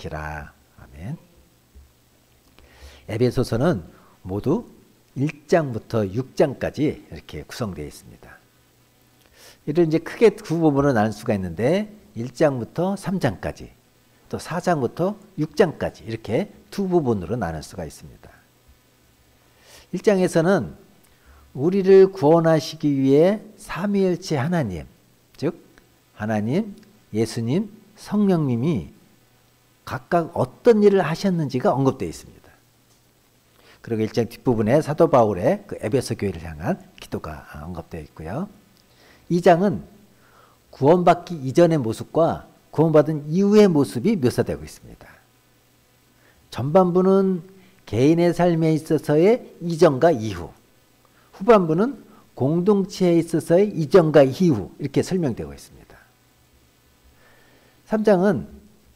지키라. 아멘. 에베소서는 모두 1장부터 6장까지 이렇게 구성되어 있습니다. 이를 이제 크게 두 부분으로 나눌 수가 있는데 1장부터 3장까지 또 4장부터 6장까지 이렇게 두 부분으로 나눌 수가 있습니다. 1장에서는 우리를 구원하시기 위해 삼위일체 하나님, 즉 하나님, 예수님, 성령님이 각각 어떤 일을 하셨는지가 언급되어 있습니다. 그리고 1장 뒷부분에 사도 바울의 그 에베소 교회를 향한 기도가 언급되어 있고요. 2장은 구원받기 이전의 모습과 구원받은 이후의 모습이 묘사되고 있습니다. 전반부는 개인의 삶에 있어서의 이전과 이후, 후반부는 공동체에 있어서의 이전과 이후 이렇게 설명되고 있습니다. 3장은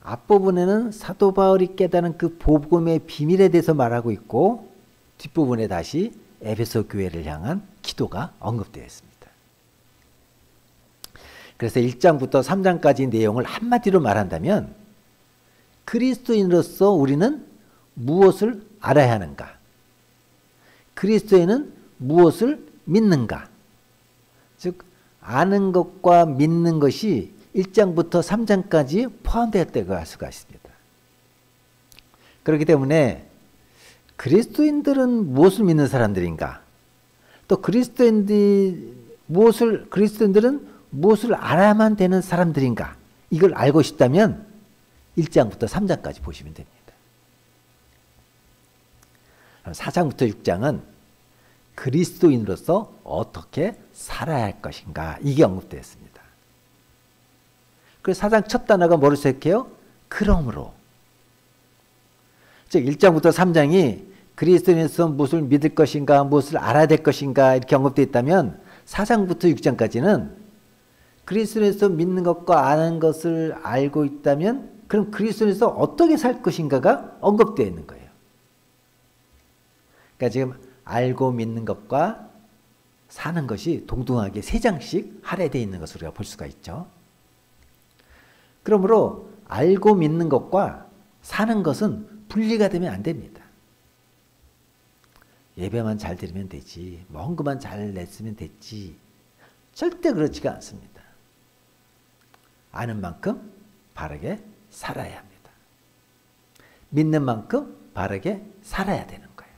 앞부분에는 사도 바울이 깨달은 그 복음의 비밀에 대해서 말하고 있고 뒷부분에 다시 에베소 교회를 향한 기도가 언급되어 있습니다. 그래서 1장부터 3장까지 내용을 한마디로 말한다면 그리스도인으로서 우리는 무엇을 알아야 하는가? 그리스도인은 무엇을 믿는가? 즉 아는 것과 믿는 것이 1장부터 3장까지 포함되었다고 할 수가 있습니다. 그렇기 때문에 그리스도인들은 무엇을 믿는 사람들인가? 또 그리스도인들은 무엇을 알아야만 되는 사람들인가? 이걸 알고 싶다면 1장부터 3장까지 보시면 됩니다. 4장부터 6장은 그리스도인으로서 어떻게 살아야 할 것인가? 이게 언급되어 있습니다. 그래서 4장 첫 단어가 뭐를 시작해요? 그러므로. 즉 1장부터 3장이 그리스도인에서 무엇을 믿을 것인가, 무엇을 알아야 될 것인가 이렇게 언급되어 있다면 4장부터 6장까지는 그리스도인에서 믿는 것과 아는 것을 알고 있다면 그럼 그리스도인에서 어떻게 살 것인가가 언급되어 있는 거예요. 그러니까 지금 알고 믿는 것과 사는 것이 동등하게 3장씩 할애되어 있는 것으로 우리가 볼 수가 있죠. 그러므로 알고 믿는 것과 사는 것은 분리가 되면 안 됩니다. 예배만 잘 드리면 되지, 뭐 헌금만 잘 냈으면 됐지, 절대 그렇지가 않습니다. 아는 만큼 바르게 살아야 합니다. 믿는 만큼 바르게 살아야 되는 거예요.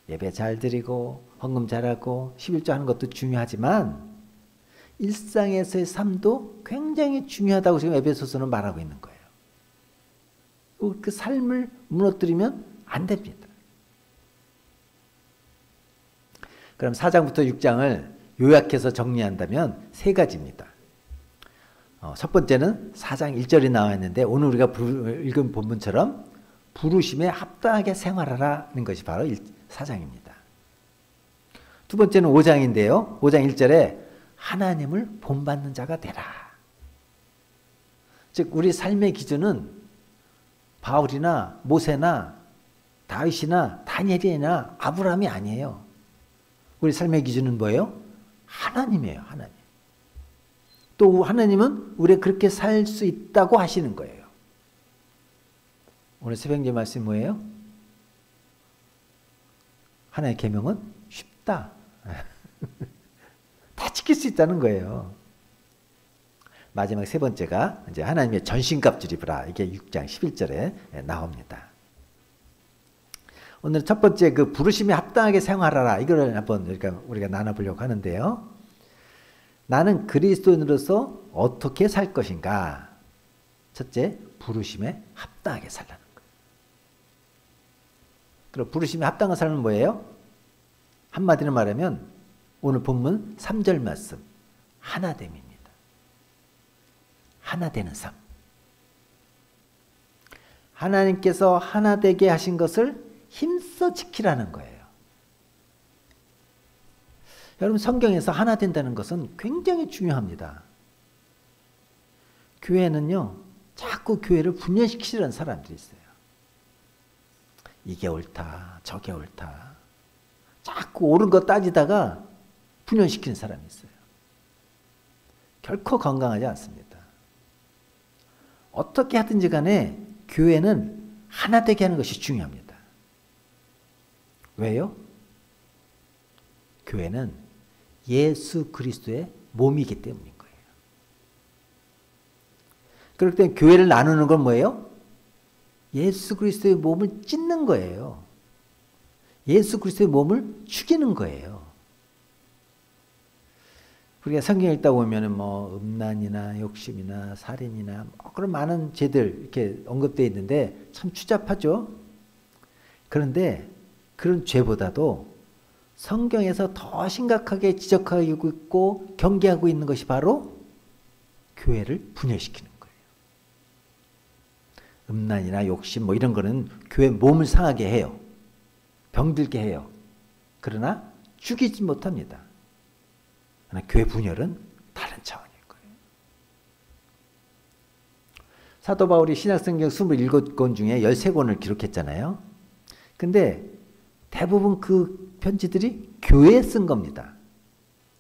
예배 잘 드리고 헌금 잘하고 11조 하는 것도 중요하지만 일상에서의 삶도 굉장히 중요하다고 지금 에베소서는 말하고 있는 거예요. 그 삶을 무너뜨리면 안 됩니다. 그럼 4장부터 6장을 요약해서 정리한다면 3가지입니다. 첫 번째는 4장 1절이 나와 있는데 오늘 우리가 읽은 본문처럼 부르심에 합당하게 생활하라는 것이 바로 4장입니다. 두 번째는 5장인데요. 5장 1절에 하나님을 본받는 자가 되라. 즉 우리 삶의 기준은 바울이나 모세나 다윗이나 다니엘이나 아브라함이 아니에요. 우리 삶의 기준은 뭐예요? 하나님이에요. 하나님. 또 하나님은 우리가 그렇게 살 수 있다고 하시는 거예요. 오늘 새벽에 말씀이 뭐예요? 하나님의 계명은 쉽다. 다 지킬 수 있다는 거예요. 마지막 3번째가 이제 하나님의 전신갑주를 입으라. 이게 6장 11절에 나옵니다. 오늘 첫 번째 그 부르심에 합당하게 생활하라. 이걸 한번 우리가 나눠보려고 하는데요. 나는 그리스도인으로서 어떻게 살 것인가? 첫째, 부르심에 합당하게 살라는 거예요. 그럼 부르심에 합당한 삶은 뭐예요? 한마디로 말하면 오늘 본문 3절 말씀 하나됨입니다. 하나 되는 삶. 하나님께서 하나 되게 하신 것을 힘써 지키라는 거예요. 여러분 성경에서 하나 된다는 것은 굉장히 중요합니다. 교회는요 자꾸 교회를 분열시키려는 사람들이 있어요. 이게 옳다 저게 옳다 자꾸 옳은 거 따지다가 분열시키는 사람이 있어요. 결코 건강하지 않습니다. 어떻게 하든지 간에 교회는 하나 되게 하는 것이 중요합니다. 왜요? 교회는 예수 그리스도의 몸이기 때문인 거예요. 그럴 때 교회를 나누는 건 뭐예요? 예수 그리스도의 몸을 찢는 거예요. 예수 그리스도의 몸을 죽이는 거예요. 우리가 성경 읽다 보면은 뭐 음란이나 욕심이나 살인이나 뭐 그런 많은 죄들 이렇게 언급되어 있는데 참 추잡하죠. 그런데 그런 죄보다도 성경에서 더 심각하게 지적하고 있고 경계하고 있는 것이 바로 교회를 분열시키는 거예요. 음란이나 욕심 뭐 이런 거는 교회 몸을 상하게 해요. 병들게 해요. 그러나 죽이지 못합니다. 그러나 교회 분열은 다른 차원일 거예요. 사도 바울이 신약성경 27권 중에 13권을 기록했잖아요. 근데 대부분 그 편지들이 교회에 쓴 겁니다.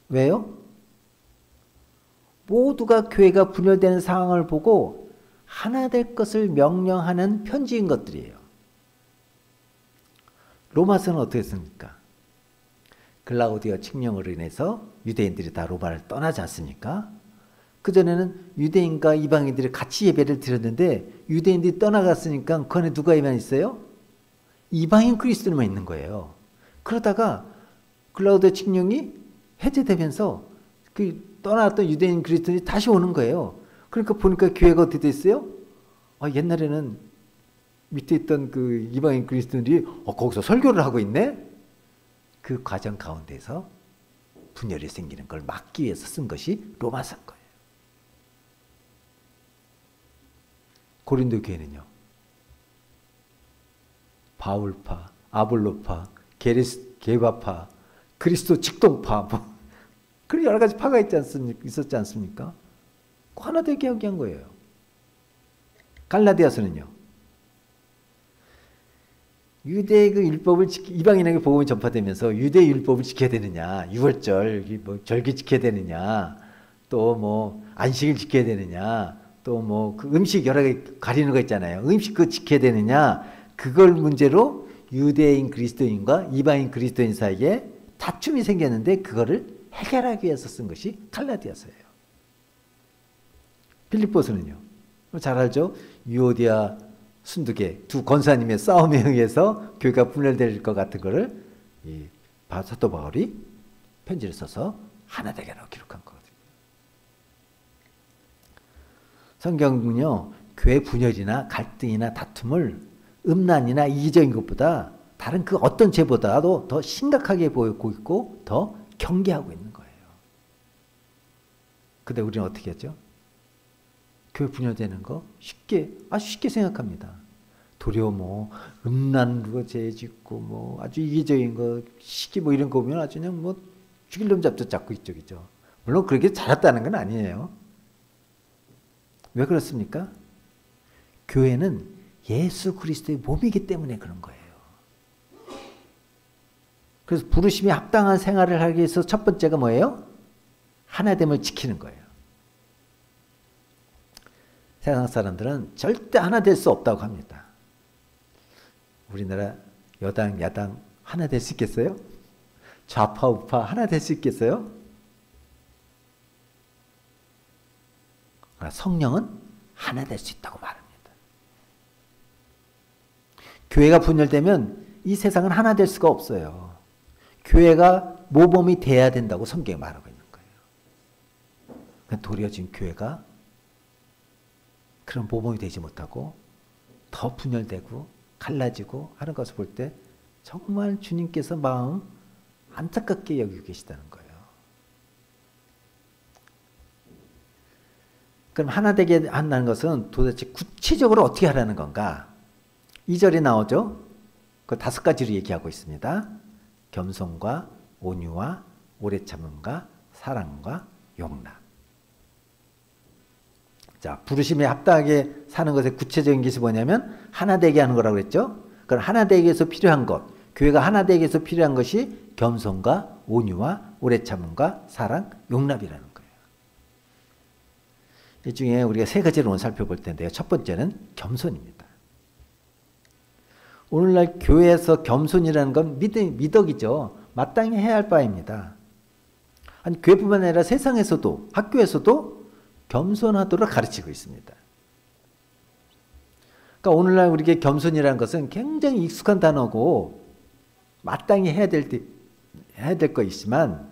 왜요? 모두가 교회가 분열되는 상황을 보고 하나 될 것을 명령하는 편지인 것들이에요. 로마서는 어떻게 했습니까? 글라우디오 칙령으로 인해서 유대인들이 다 로마를 떠나지 않습니까? 그전에는 유대인과 이방인들이 같이 예배를 드렸는데 유대인들이 떠나갔으니까 그 안에 누가 있어요? 이방인 그리스도인만 있는 거예요. 그러다가 글라우디오 칙령이 해제되면서 그 떠나왔던 유대인 그리스도인이 다시 오는 거예요. 그러니까 보니까 교회가 어떻게 됐어요? 옛날에는 밑에 있던 그 이방인 그리스도인들이 거기서 설교를 하고 있네? 그 과정 가운데서 분열이 생기는 걸 막기 위해서 쓴 것이 로마서인 거예요. 고린도 교회는요. 바울파, 아볼로파, 게바파, 그리스도 직동파 뭐 그런 여러 가지 파가 있었지 않습니까? 하나 되게 하게 한 거예요. 갈라디아서는요. 유대의 그 율법을 이방인에게 복음이 전파되면서 유대의 율법을 지켜야 되느냐, 유월절, 뭐 절기 지켜야 되느냐, 또 뭐 안식일 지켜야 되느냐, 또 뭐 그 음식 여러 개 가리는 거 있잖아요. 음식 그거 지켜야 되느냐, 그걸 문제로 유대인 그리스도인과 이방인 그리스도인 사이에 다툼이 생겼는데 그거를 해결하기 위해서 쓴 것이 갈라디아서예요. 빌립보서는요. 잘 알죠? 유오디아 순두계 두 권사님의 싸움에 의해서 교회가 분열될 것 같은 거를 이 사도 바울이 편지를 써서 하나 되게 하라고 기록한 거거든요. 성경은요, 교회 분열이나 갈등이나 다툼을 음란이나 이기적인 것보다 다른 그 어떤 죄보다도 더 심각하게 보이고 있고 더 경계하고 있는 거예요. 근데 우리는 어떻게 하죠? 교회 분열되는 거 아주 쉽게 생각합니다. 도리어 뭐 음란으로 죄 짓고 뭐 아주 이기적인 거 시기 뭐 이런 거 보면 아주 그냥 뭐 죽일 놈 잡고 이쪽이죠. 물론 그렇게 잘했다는 건 아니에요. 왜 그렇습니까? 교회는 예수 그리스도의 몸이기 때문에 그런 거예요. 그래서 부르심에 합당한 생활을 하기 위해서 첫 번째가 뭐예요? 하나됨을 지키는 거예요. 세상 사람들은 절대 하나 될 수 없다고 합니다. 우리나라 여당, 야당 하나 될 수 있겠어요? 좌파, 우파 하나 될 수 있겠어요? 성령은 하나 될 수 있다고 말합니다. 교회가 분열되면 이 세상은 하나 될 수가 없어요. 교회가 모범이 돼야 된다고 성경이 말하고 있는 거예요. 도리어 지금 교회가 그런 모범이 되지 못하고 더 분열되고 갈라지고 하는 것을 볼 때 정말 주님께서 마음 안타깝게 여기고 계시다는 거예요. 그럼 하나 되게 한다는 것은 도대체 구체적으로 어떻게 하라는 건가? 2절에 나오죠. 그 5가지로 얘기하고 있습니다. 겸손과 온유와 오래 참음과 사랑과 용납. 자, 부르심에 합당하게 사는 것의 구체적인 것이 뭐냐면 하나 되게 하는 거라고 그랬죠. 그럼 하나 되기 위해서 필요한 것, 교회가 하나 되기 위해서 필요한 것이 겸손과 온유와 오래 참음과 사랑, 용납이라는 거예요. 이 중에 우리가 세 가지를 오늘 살펴볼 텐데요. 첫 번째는 겸손입니다. 오늘날 교회에서 겸손이라는 건 미덕이죠. 마땅히 해야 할 바입니다. 아니, 교회뿐만 아니라 세상에서도, 학교에서도 겸손하도록 가르치고 있습니다. 그러니까 오늘날 우리에게 겸손이라는 것은 굉장히 익숙한 단어고 마땅히 해야 될 것이지만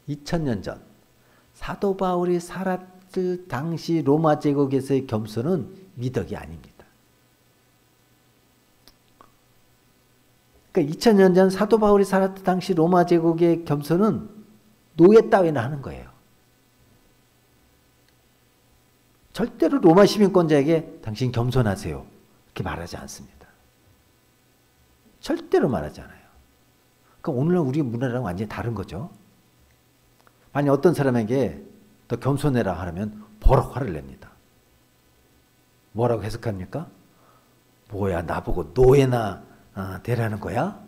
2000년 전 사도 바울이 살았을 당시 로마 제국에서의 겸손은 미덕이 아닙니다. 그러니까 2000년 전 사도 바울이 살았을 당시 로마 제국의 겸손은 노예 따위나 하는 거예요. 절대로 로마 시민권자에게 당신 겸손하세요 이렇게 말하지 않습니다. 절대로 말하지 않아요. 그러니까 오늘날 우리 문화랑 완전히 다른 거죠. 만약 어떤 사람에게 더 겸손해라 하면 버럭 화를 냅니다. 뭐라고 해석합니까? 뭐야, 나보고 노예나 되라는 거야?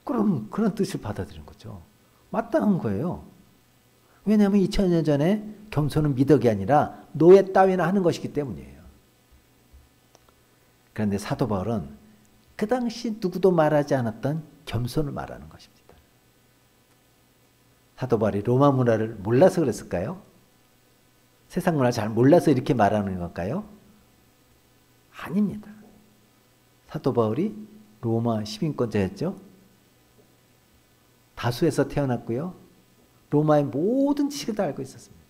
그럼 그런 뜻을 받아들이는 거죠. 마땅한 거예요. 왜냐하면 2000년 전에 겸손은 미덕이 아니라 노예 따위나 하는 것이기 때문이에요. 그런데 사도 바울은 그 당시 누구도 말하지 않았던 겸손을 말하는 것입니다. 사도 바울이 로마 문화를 몰라서 그랬을까요? 세상 문화를 잘 몰라서 이렇게 말하는 걸까요? 아닙니다. 사도 바울이 로마 시민권자였죠. 다수에서 태어났고요. 로마의 모든 지식을 다 알고 있었습니다.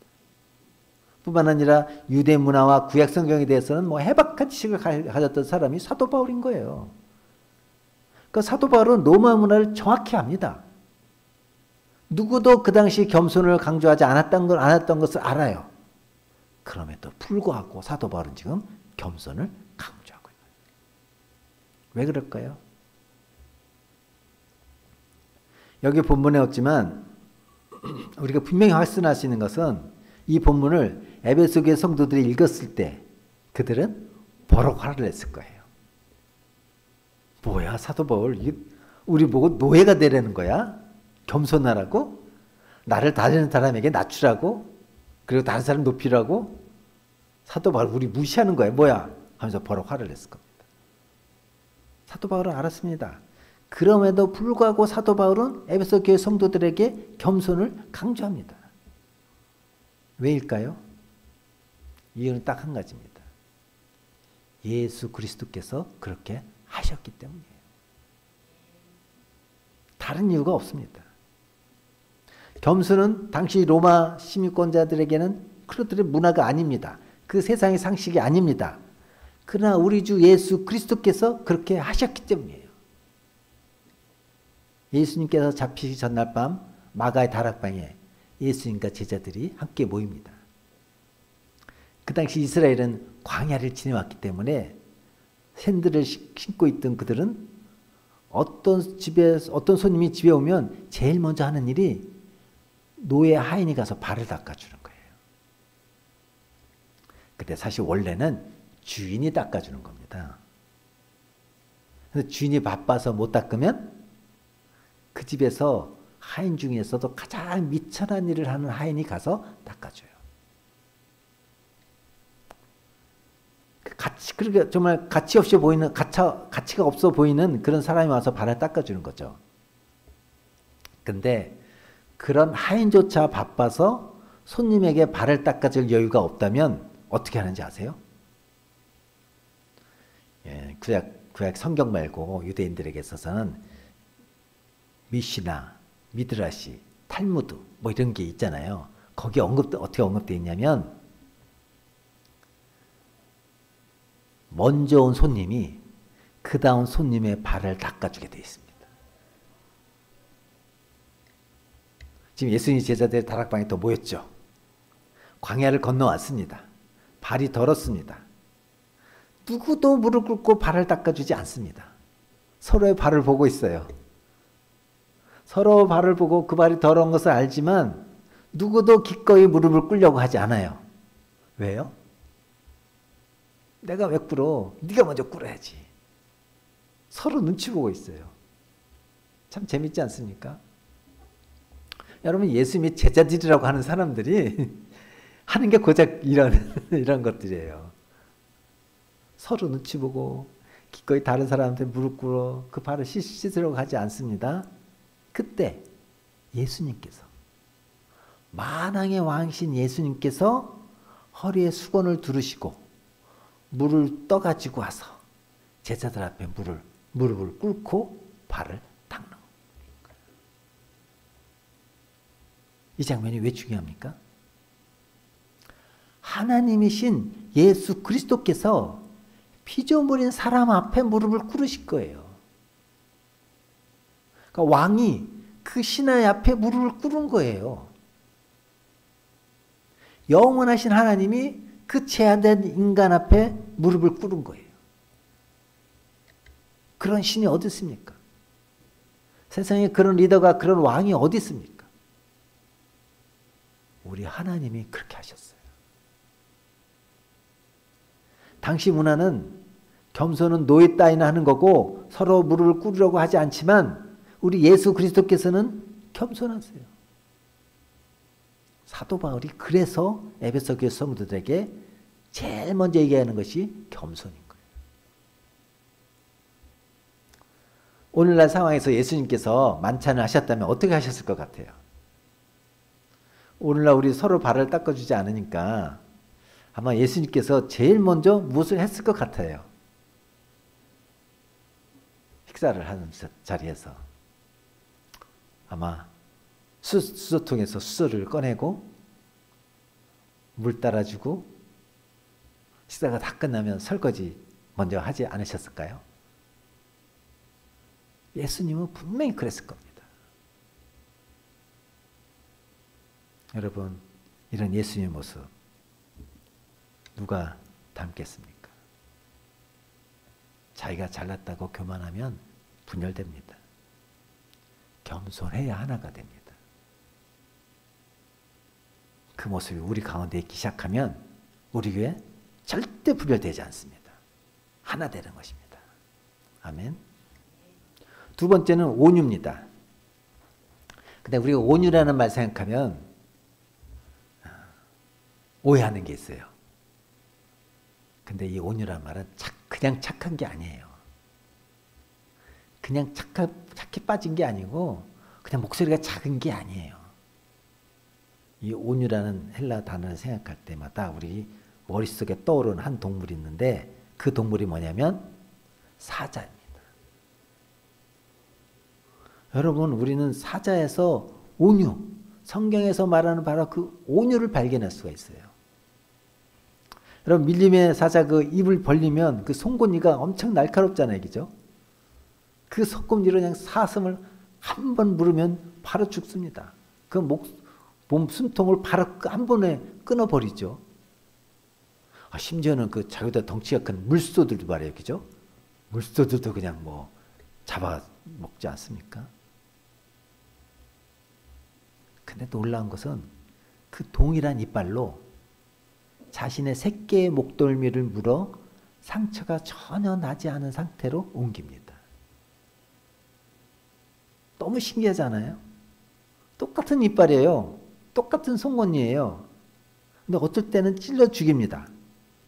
뿐만 아니라 유대 문화와 구약 성경에 대해서는 해박한 지식을 가졌던 사람이 사도 바울인 거예요. 그러니까 사도 바울은 로마 문화를 정확히 압니다. 누구도 그 당시 겸손을 강조하지 않았던 것을 알아요. 그럼에도 불구하고 사도 바울은 지금 겸손을 강조하고 있는 거예요. 왜 그럴까요? 여기 본문에 없지만 우리가 분명히 확신할 수 있는 것은 이 본문을 에베소 교회 성도들이 읽었을 때 그들은 버럭 화를 냈을 거예요. 뭐야, 사도 바울 우리 보고 노예가 되라는 거야? 겸손하라고? 나를 다른 사람에게 낮추라고? 그리고 다른 사람 높이라고? 사도 바울 우리 무시하는 거야. 뭐야? 하면서 버럭 화를 냈을 겁니다. 사도 바울은 알았습니다. 그럼에도 불구하고 사도 바울은 에베소 교회 성도들에게 겸손을 강조합니다. 왜일까요? 이유는 딱 한 가지입니다. 예수 그리스도께서 그렇게 하셨기 때문이에요. 다른 이유가 없습니다. 겸손은 당시 로마 시민권자들에게는 그들의 문화가 아닙니다. 그 세상의 상식이 아닙니다. 그러나 우리 주 예수 그리스도께서 그렇게 하셨기 때문이에요. 예수님께서 잡히시 전날 밤 마가의 다락방에 예수님과 제자들이 함께 모입니다. 그 당시 이스라엘은 광야를 지내왔기 때문에 샌들을 신고 있던 그들은 어떤 손님이 집에 오면 제일 먼저 하는 일이 노예 하인이 가서 발을 닦아주는 거예요. 근데 사실 원래는 주인이 닦아주는 겁니다. 그래서 주인이 바빠서 못 닦으면 그 집에서 하인 중에서도 가장 미천한 일을 하는 하인이 가서 닦아줘요. 그러니까 정말 가치가 없어 보이는 그런 사람이 와서 발을 닦아주는 거죠. 근데 그런 하인조차 바빠서 손님에게 발을 닦아줄 여유가 없다면 어떻게 하는지 아세요? 예, 구약 성경 말고 유대인들에게 있어서는 미시나, 미드라시, 탈무드 이런 게 있잖아요. 거기 어떻게 언급되어 있냐면 먼저 온 손님이 그 다음 손님의 발을 닦아주게 되어 있습니다. 지금 예수님 제자들의 다락방에 또 모였죠. 광야를 건너왔습니다. 발이 더럽습니다. 누구도 무릎 꿇고 발을 닦아주지 않습니다. 서로의 발을 보고 있어요. 서로 발을 보고 그 발이 더러운 것을 알지만 누구도 기꺼이 무릎을 꿇려고 하지 않아요. 왜요? 내가 왜 꿇어? 네가 먼저 꿇어야지. 서로 눈치 보고 있어요. 참 재밌지 않습니까? 여러분, 예수님이 제자들이라고 하는 사람들이 하는 게 고작 이런 것들이에요. 서로 눈치 보고 기꺼이 다른 사람한테 무릎 꿇어 그 발을 씻으려고 하지 않습니다. 그때 예수님께서, 만왕의 왕이신 예수님께서 허리에 수건을 두르시고 물을 떠가지고 와서 제자들 앞에 무릎을 꿇고 발을 닦는 거예요. 이 장면이 왜 중요합니까? 하나님이신 예수 그리스도께서 피조물인 사람 앞에 무릎을 꿇으실 거예요. 그러니까 왕이 그 신하의 앞에 무릎을 꿇은 거예요. 영원하신 하나님이 그 제한된 인간 앞에 무릎을 꿇은 거예요. 그런 신이 어디 있습니까? 세상에 그런 리더가, 그런 왕이 어디 있습니까? 우리 하나님이 그렇게 하셨어요. 당시 문화는 겸손은 노예 따위나 하는 거고 서로 무릎을 꿇으려고 하지 않지만 우리 예수 그리스도께서는 겸손하세요. 사도 바울이 그래서 에베소 교회 성도들에게 제일 먼저 얘기하는 것이 겸손인 거예요. 오늘날 상황에서 예수님께서 만찬을 하셨다면 어떻게 하셨을 것 같아요? 오늘날 우리 서로 발을 닦아주지 않으니까 아마 예수님께서 제일 먼저 무엇을 했을 것 같아요. 식사를 하는 자리에서 아마 수저통에서 수저를 꺼내고 물 따라주고 식사가 다 끝나면 설거지 먼저 하지 않으셨을까요? 예수님은 분명히 그랬을 겁니다. 여러분, 이런 예수님의 모습 누가 닮겠습니까? 자기가 잘났다고 교만하면 분열됩니다. 겸손해야 하나가 됩니다. 그 모습이 우리 가운데 있기 시작하면 우리 교회 절대 분열되지 않습니다. 하나 되는 것입니다. 아멘. 두 번째는 온유입니다. 근데 우리가 온유라는 말 생각하면 오해하는 게 있어요. 근데 이 온유라는 말은 그냥 착한 게 아니에요. 그냥 착해 빠진 게 아니고 그냥 목소리가 작은 게 아니에요. 이 온유라는 헬라 단어를 생각할 때마다 우리 머릿속에 떠오르는 한 동물이 있는데 그 동물이 뭐냐면 사자입니다. 여러분, 우리는 사자에서 온유, 성경에서 말하는 바로 그 온유를 발견할 수가 있어요. 여러분, 밀림의 사자 그 입을 벌리면 그 송곳니가 엄청 날카롭잖아요. 그죠? 그 속검니로 그냥 사슴을 한 번 물으면 바로 죽습니다. 그 몸 숨통을 바로 한 번에 끊어버리죠. 심지어는 그 자기보다 덩치가 큰 물소들도 말이에요. 그죠? 물소들도 그냥 뭐 잡아 먹지 않습니까? 근데 놀라운 것은 그 동일한 이빨로 자신의 새끼의 목덜미를 물어 상처가 전혀 나지 않은 상태로 옮깁니다. 너무 신기하잖아요? 똑같은 이빨이에요. 똑같은 송곳니예요. 근데 어쩔 때는 찔러 죽입니다.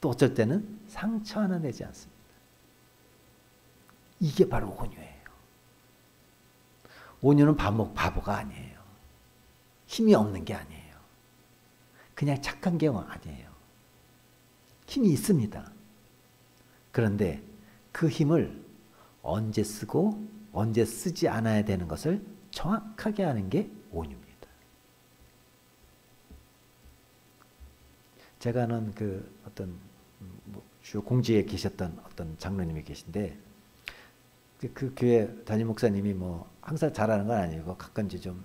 또 어쩔 때는 상처 하나 내지 않습니다. 이게 바로 온유예요. 온유는 바보가 아니에요. 힘이 없는 게 아니에요. 그냥 착한 게 아니에요. 힘이 있습니다. 그런데 그 힘을 언제 쓰고 언제 쓰지 않아야 되는 것을 정확하게 하는 게 온유입니다. 제가 아는 그 어떤 주요 공지에 계셨던 어떤 장로님이 계신데 그 교회 담임 목사님이 뭐 항상 잘하는 건 아니고 가끔씩 좀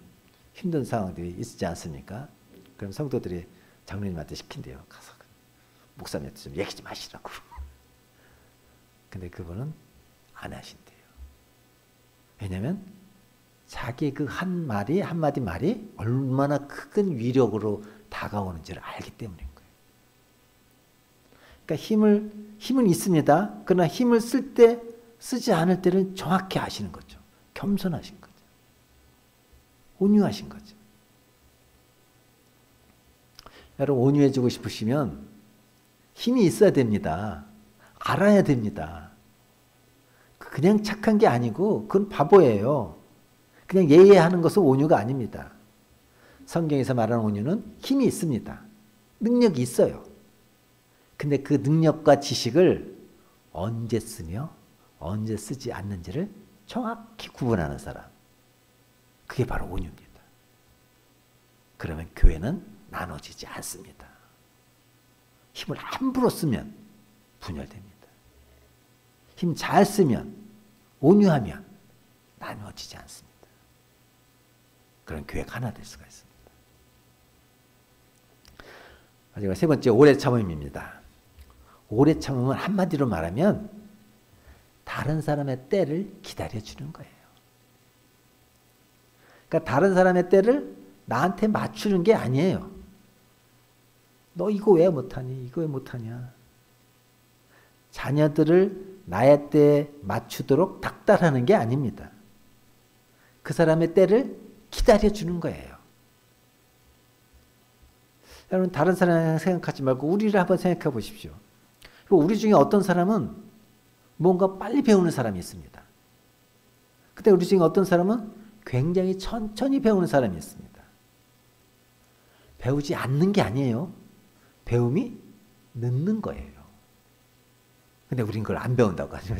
힘든 상황들이 있지 않습니까? 그럼 성도들이 장로님한테 시킨대요. 가서 목사님한테 좀 얘기 좀 하시라고. 근데 그분은 안 하신대요. 왜냐하면 자기 그 한마디 말이 얼마나 큰 위력으로 다가오는지를 알기 때문인 거예요. 그러니까 힘은 있습니다. 그러나 힘을 쓸 때 쓰지 않을 때를 정확히 아시는 거죠. 겸손하신 거죠. 온유하신 거죠. 여러분 온유해지고 싶으시면 힘이 있어야 됩니다. 알아야 됩니다. 그냥 착한 게 아니고 그건 바보예요. 그냥 예예하는 것은 온유가 아닙니다. 성경에서 말하는 온유는 힘이 있습니다. 능력이 있어요. 근데 그 능력과 지식을 언제 쓰며 언제 쓰지 않는지를 정확히 구분하는 사람. 그게 바로 온유입니다. 그러면 교회는 나눠지지 않습니다. 힘을 함부로 쓰면 분열됩니다. 힘 잘 쓰면, 온유하면 나누어지지 않습니다. 그런 교회가 하나 될 수가 있습니다. 마지막 세 번째, 오래 참음입니다. 오래 참음은 한마디로 말하면 다른 사람의 때를 기다려주는 거예요. 그러니까 다른 사람의 때를 나한테 맞추는 게 아니에요. 너 이거 왜 못하니? 이거 왜 못하냐? 자녀들을 나의 때에 맞추도록 닥달하는 게 아닙니다. 그 사람의 때를 기다려주는 거예요. 여러분 다른 사람 생각하지 말고 우리를 한번 생각해 보십시오. 우리 중에 어떤 사람은 뭔가 빨리 배우는 사람이 있습니다. 근데 우리 중에 어떤 사람은 굉장히 천천히 배우는 사람이 있습니다. 배우지 않는 게 아니에요. 배움이 늦는 거예요. 근데 우린 그걸 안 배운다고 하죠.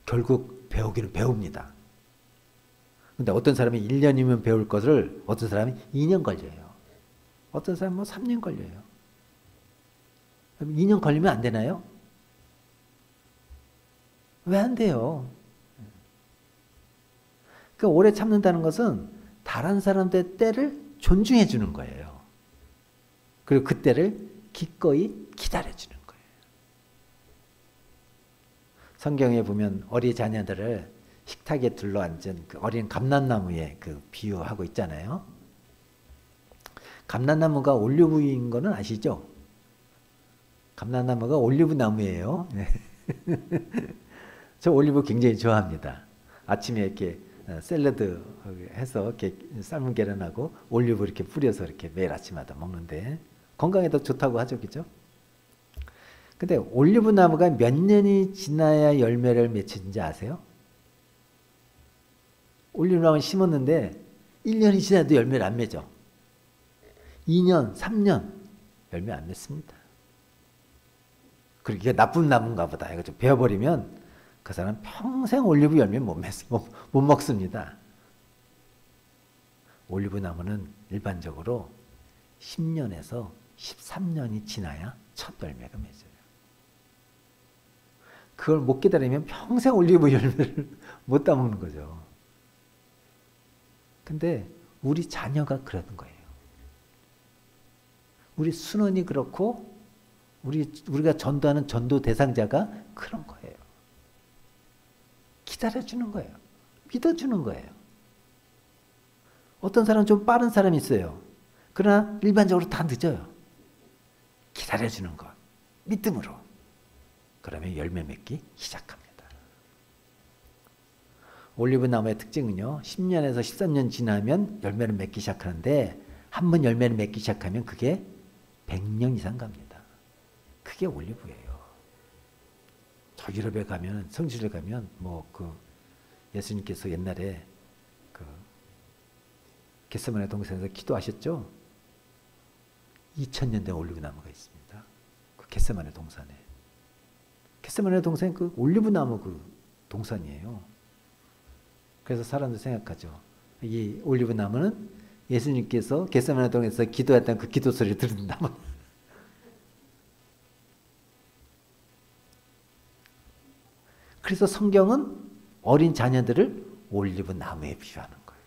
결국 배우기는 배웁니다. 근데 어떤 사람이 1년이면 배울 것을 어떤 사람이 2년 걸려요. 어떤 사람은 뭐 3년 걸려요. 2년 걸리면 안 되나요? 왜 안 돼요? 그러니까 오래 참는다는 것은 다른 사람들의 때를 존중해 주는 거예요. 그리고 그 때를 기꺼이 기다려 주는 거예요. 성경에 보면 어린 자녀들을 식탁에 둘러앉은 그 어린 감람나무에 그 비유하고 있잖아요. 감람나무가 올리브유인 거는 아시죠? 감람나무가 올리브 나무예요. 저 올리브 굉장히 좋아합니다. 아침에 이렇게 샐러드 해서 이렇게 삶은 계란하고 올리브 이렇게 뿌려서 이렇게 매일 아침마다 먹는데 건강에도 좋다고 하죠, 그죠? 근데 올리브 나무가 몇 년이 지나야 열매를 맺히는지 아세요? 올리브 나무 심었는데 1년이 지나도 열매를 안 맺어. 2년, 3년 열매 안 맺습니다. 그리고 이게 나쁜 나무인가 보다. 이거 좀 베어버리면 그 사람 평생 올리브 열매 못 먹습니다. 올리브 나무는 일반적으로 10년에서 13년이 지나야 첫 열매가 맺어요. 그걸 못 기다리면 평생 올리브 열매를 못 따먹는 거죠. 근데 우리 자녀가 그러는 거예요. 우리 순원이 그렇고 우리가 전도하는 전도 대상자가 그런 거예요. 기다려주는 거예요. 믿어주는 거예요. 어떤 사람은 좀 빠른 사람이 있어요. 그러나 일반적으로 다 늦어요. 기다려주는 것. 믿음으로. 그러면 열매 맺기 시작합니다. 올리브 나무의 특징은요. 10년에서 13년 지나면 열매를 맺기 시작하는데 한 번 열매를 맺기 시작하면 그게 100년 이상 갑니다. 그게 올리브예요. 저 유럽에 가면 성지를 가면 뭐 그 예수님께서 옛날에 그 겟세마네 동산에서 기도하셨죠? 2000년 된 올리브 나무가 있습니다. 그 겟세마네 동산에. 겟세마네 동산 그 올리브 나무 그 동산이에요. 그래서 사람들 생각하죠. 이 올리브 나무는 예수님께서 겟세마네 동에서 기도했던 그 기도 소리를 들은 나무. 그래서 성경은 어린 자녀들을 올리브 나무에 비유하는 거예요.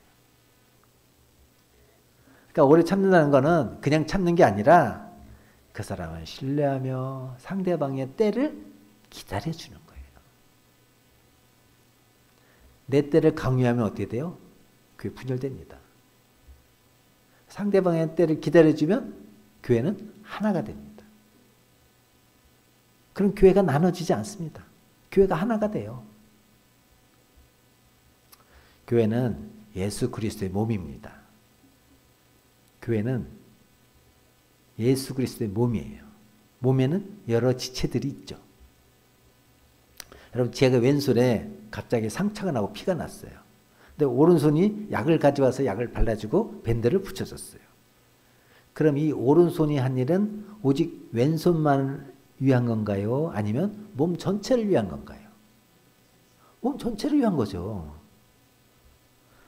그러니까 오래 참는다는 거는 그냥 참는 게 아니라 그 사람을 신뢰하며 상대방의 때를 기다려주는 거예요. 내 때를 강요하면 어떻게 돼요? 그게 분열됩니다. 상대방의 때를 기다려주면 교회는 하나가 됩니다. 그럼 교회가 나눠지지 않습니다. 교회가 하나가 돼요. 교회는 예수 그리스도의 몸입니다. 교회는 예수 그리스도의 몸이에요. 몸에는 여러 지체들이 있죠. 여러분, 제가 왼손에 갑자기 상처가 나고 피가 났어요. 근데 오른손이 약을 가져와서 약을 발라주고 밴드를 붙여줬어요. 그럼 이 오른손이 한 일은 오직 왼손만 위한 건가요? 아니면 몸 전체를 위한 건가요? 몸 전체를 위한 거죠.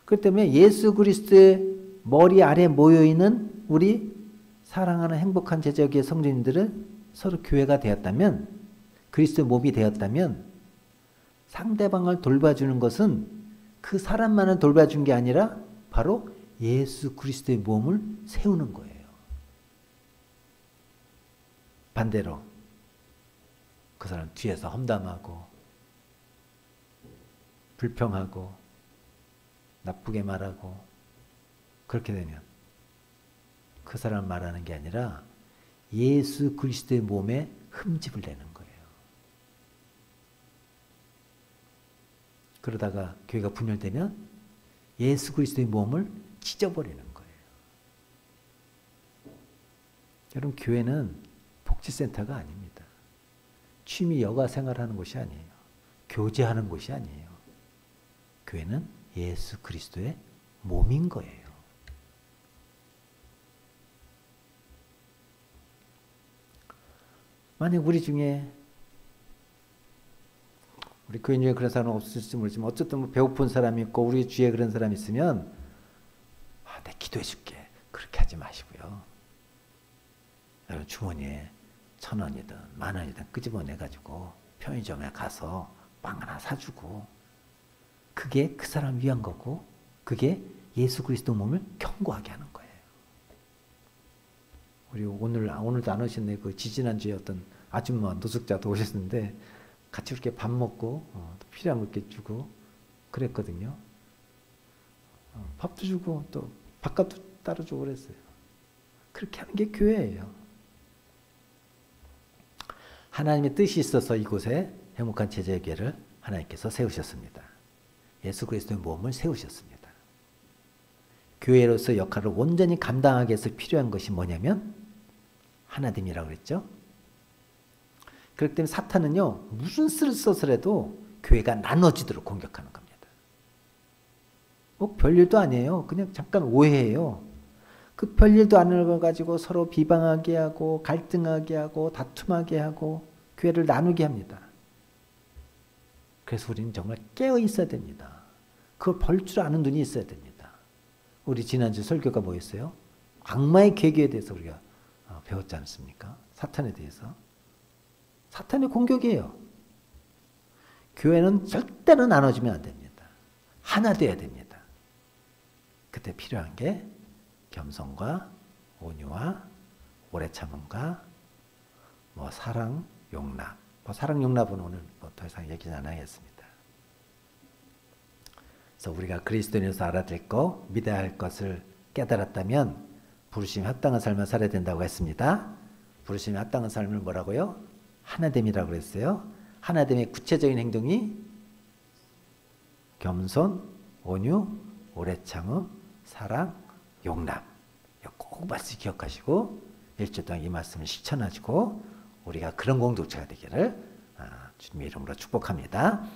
그렇기 때문에 예수 그리스도의 머리 아래 모여있는 우리 사랑하는 행복한 제자교회 성도님들은 서로 교회가 되었다면, 그리스도의 몸이 되었다면, 상대방을 돌봐주는 것은 그 사람만을 돌봐준 게 아니라 바로 예수 그리스도의 몸을 세우는 거예요. 반대로 그 사람 뒤에서 험담하고 불평하고 나쁘게 말하고 그렇게 되면 그 사람 말하는 게 아니라 예수 그리스도의 몸에 흠집을 내는 거예요. 그러다가 교회가 분열되면 예수 그리스도의 몸을 찢어버리는 거예요. 여러분, 교회는 복지센터가 아닙니다. 취미 여가 생활하는 곳이 아니에요. 교제하는 곳이 아니에요. 교회는 예수 그리스도의 몸인 거예요. 만약 우리 중에, 우리 교인 중에 그런 사람은 없을지 모르지만 어쨌든 뭐 배고픈 사람이 있고 우리 주위에 그런 사람이 있으면 내가 기도해 줄게. 그렇게 하지 마시고요. 여러분, 주머니에 1,000원이든 10,000원이든 끄집어내가지고 편의점에 가서 빵 하나 사주고, 그게 그 사람 위한 거고, 그게 예수 그리스도 몸을 견고하게 하는 거예요. 우리 오늘도 안 오셨네. 그 지지난주에 어떤 아줌마 노숙자도 오셨는데 같이 이렇게 밥 먹고 필요한 거 이렇게 주고 그랬거든요. 밥도 주고 또 밥값도 따로 주고 그랬어요. 그렇게 하는 게 교회예요. 하나님의 뜻이 있어서 이곳에 행복한 제자교회를 하나님께서 세우셨습니다. 예수 그리스도의 몸을 세우셨습니다. 교회로서 역할을 온전히 감당하기 위해서 필요한 것이 뭐냐면 하나됨이라고 그랬죠. 그렇기 때문에 사탄은요, 무슨 수를 써서라도 교회가 나눠지도록 공격하는 겁니다. 뭐 별일도 아니에요. 그냥 잠깐 오해해요. 그 별일도 아닌 걸 가지고 서로 비방하게 하고 갈등하게 하고 다툼하게 하고 교회를 나누게 합니다. 그래서 우리는 정말 깨어 있어야 됩니다. 그걸 벌 줄 아는 눈이 있어야 됩니다. 우리 지난주 설교가 뭐였어요? 악마의 계계에 대해서 우리가 배웠지 않습니까? 사탄에 대해서. 사탄의 공격이에요. 교회는 절대로 나눠지면 안 됩니다. 하나 돼야 됩니다. 그때 필요한 게 겸손과 온유와 오래 참음과 사랑, 용납. 사랑, 용납은 오늘 더 이상 얘기 안 하겠습니다. 그래서 우리가 그리스도인으로서 알아들 거, 믿어야 할 것을 깨달았다면 부르심에 합당한 삶을 살아야 된다고 했습니다. 부르심에 합당한 삶을 뭐라고요? 하나됨이라고 그랬어요. 하나됨의 구체적인 행동이 겸손, 온유, 오래 참음, 사랑, 용납. 꼭 말씀 기억하시고 일주일 동안 이 말씀을 실천하시고 우리가 그런 공동체가 되기를 주님의 이름으로 축복합니다.